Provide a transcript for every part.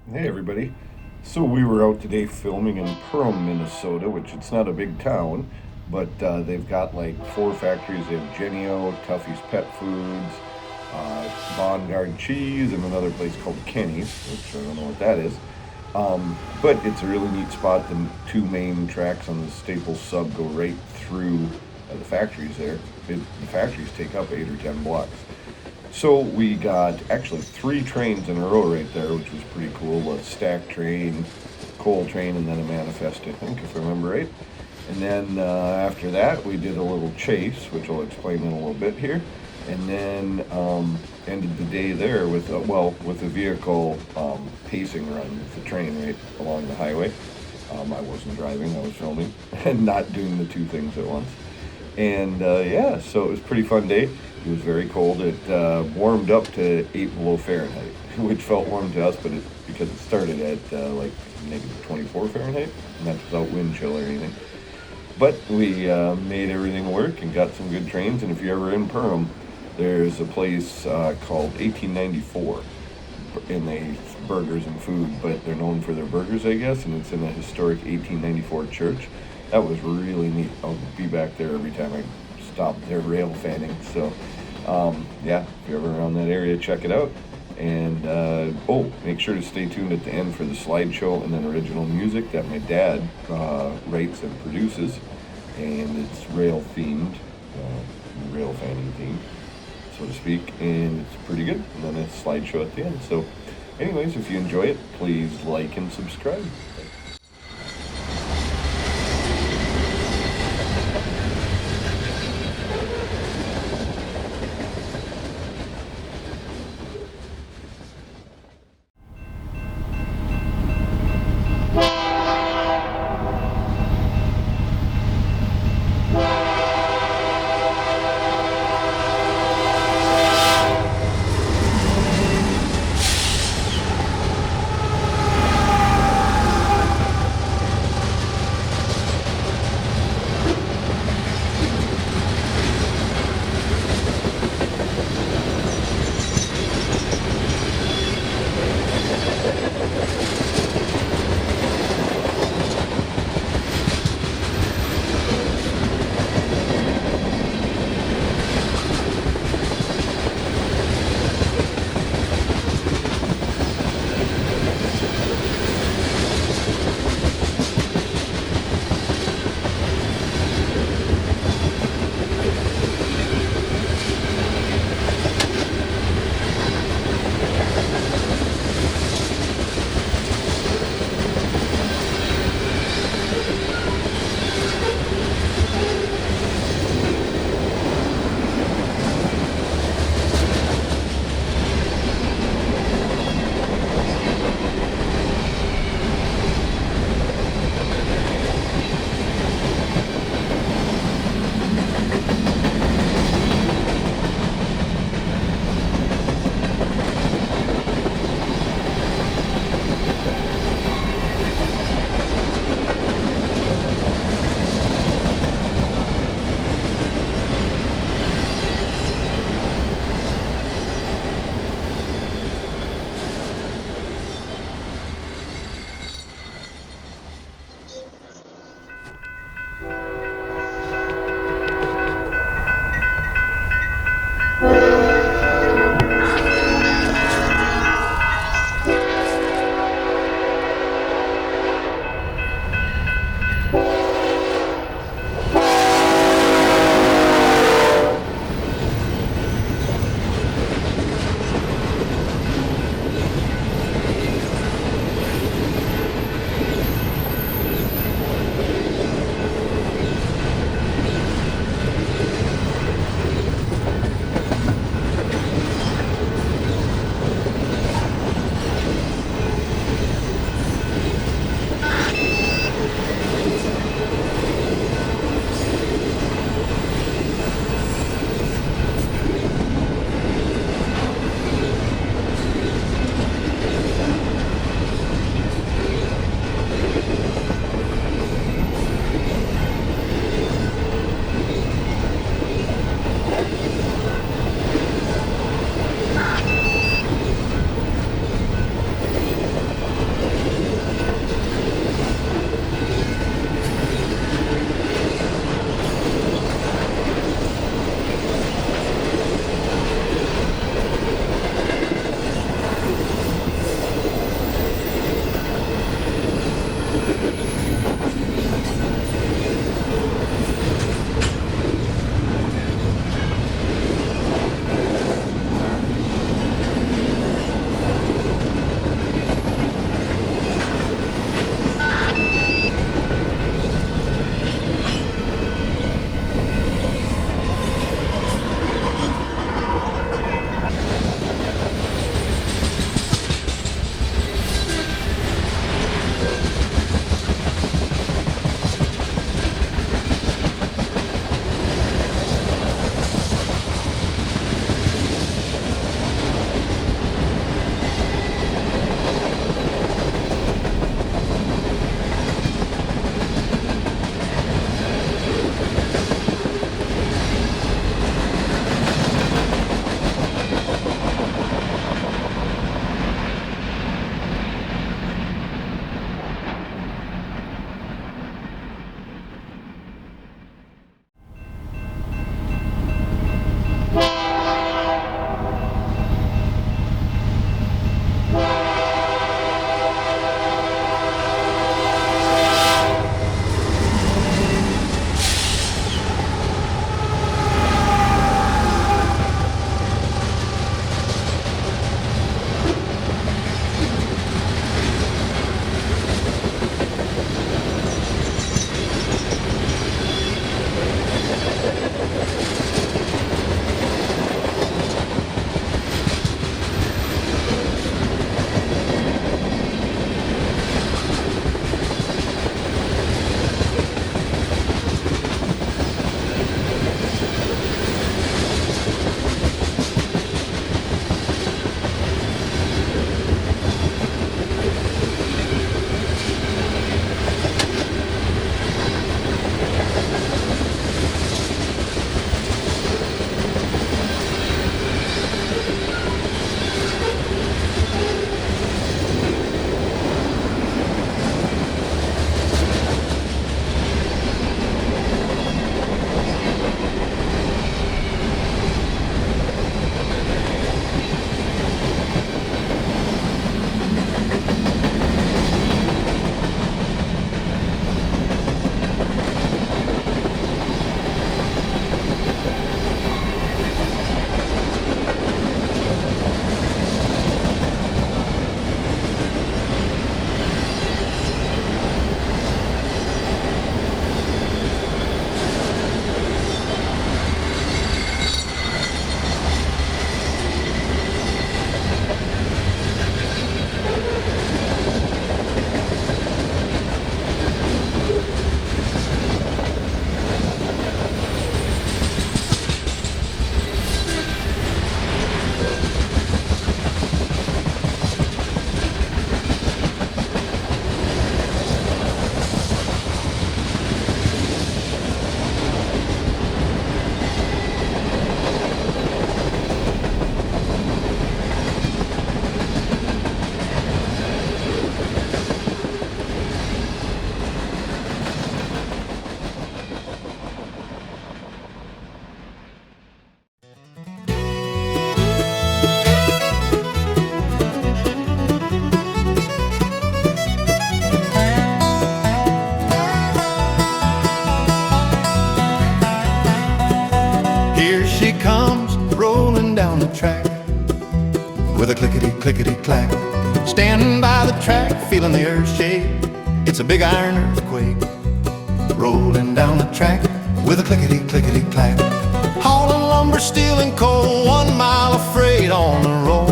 Hey everybody. So we were out today filming in Perham, Minnesota, which it's not a big town, but they've got like four factories. They have Genio, Tuffy's Pet Foods, Bongard Cheese, and another place called Kenny's, which I don't know what that is. But it's a really neat spot. The two main tracks on the Staples Sub go right through the factories there. The factories take up 8 or 10 blocks. So we got actually three trains in a row right there, which was pretty cool. A stack train, coal train, and then a manifest, I think, if I remember right. And then after that, we did a little chase, which I'll explain in a little bit here. And then ended the day there with with a vehicle pacing run with the train right along the highway. I wasn't driving; I was filming and not doing the two things at once. And yeah, so it was a pretty fun day. It was very cold. It warmed up to 8 below Fahrenheit, which felt warm to us, but because it started at like negative 24 Fahrenheit, and that's without wind chill or anything. But we made everything work and got some good trains. And if you're ever in Perham, there's a place called 1894, and they burgers and food, but they're known for their burgers, I guess. And it's in a historic 1894 church. That was really neat. I'll be back there every time I stop there rail fanning. So yeah, if you're ever around that area, check it out. And make sure to stay tuned at the end for the slideshow and then original music that my dad writes and produces, and it's rail themed, rail fanning themed, so to speak, and it's pretty good. And then a slideshow at the end. So, anyways, if you enjoy it, please like and subscribe. clickety clack. Standing by the track, feeling the earth shake. It's a big iron earthquake rolling down the track with a clickety clickety clack. Hauling lumber, steel and coal, 1 mile of freight on the roll.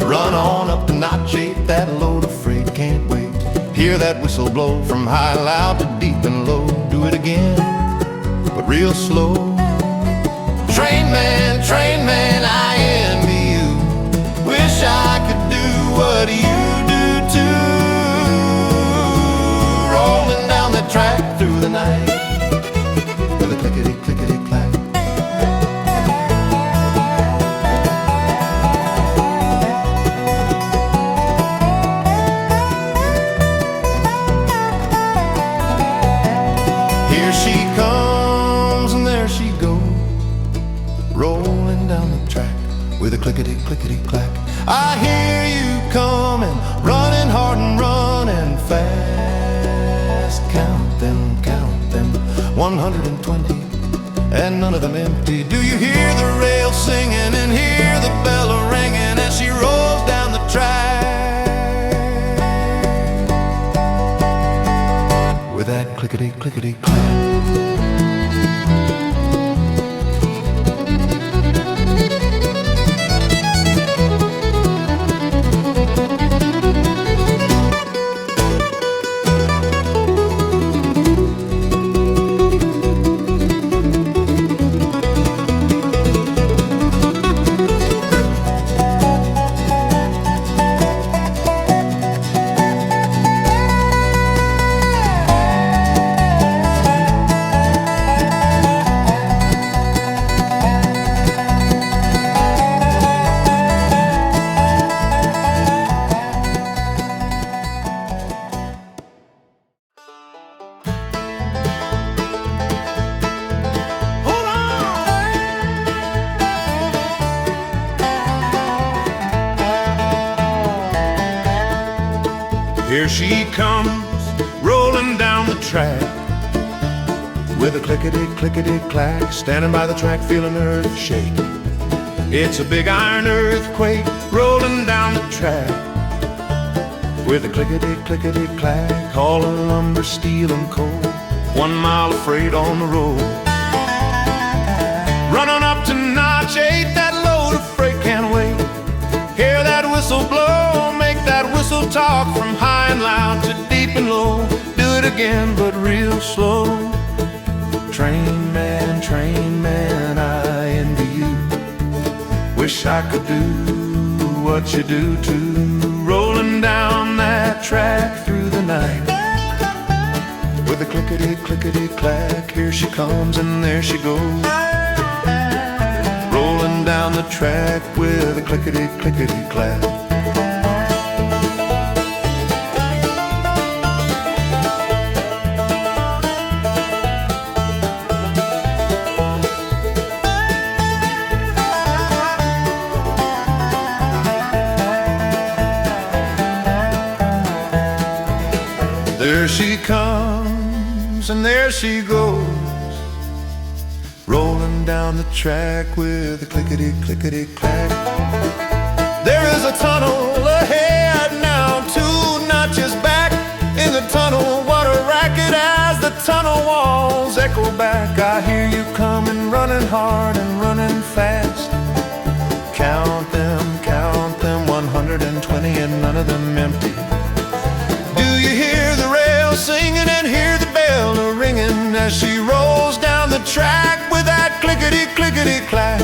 Run on up to Notch 8, that load of freight can't wait. Hear that whistle blow from high loud to deep and low. Do it again, but real slow. Train man, I envy you. Wish I could do what you do too. Rolling down the track through the night with a clickety clickety clack. Here she comes and there she goes, rolling down the track with a clickety clickety clack. I hear you coming, running hard and running fast. Count them, 120, and none of them empty. Do you hear the rail singing and hear the bell ringing as she rolls down the track with that clickety clickety clack? Here she comes, rolling down the track with a clickety clickety clack. Standing by the track, feeling earth shake. It's a big iron earthquake rolling down the track with a clickety clickety clack. Hauling lumber, steel and coal, 1 mile of freight on the road. Running up to Notch 8, that load of freight can't wait. Hear that whistle blow, make that whistle talk from high and loud to deep and low. Do it again, but real slow. Train man, I envy you. Wish I could do what you do too. Rolling down that track through the night with a clickety clickety clack. Here she comes and there she goes, rolling down the track with a clickety clickety clack. There she comes and there she goes, rolling down the track with a clickety clickety clack. There is a tunnel ahead now, 2 notches back. In the tunnel, what a racket as the tunnel walls echo back. I hear you coming, running hard and running fast. Count them, 120, and none of them empty. Do you hear the rail singing and hear the bell ringing as she rolls down the track with that clickety clickety clack?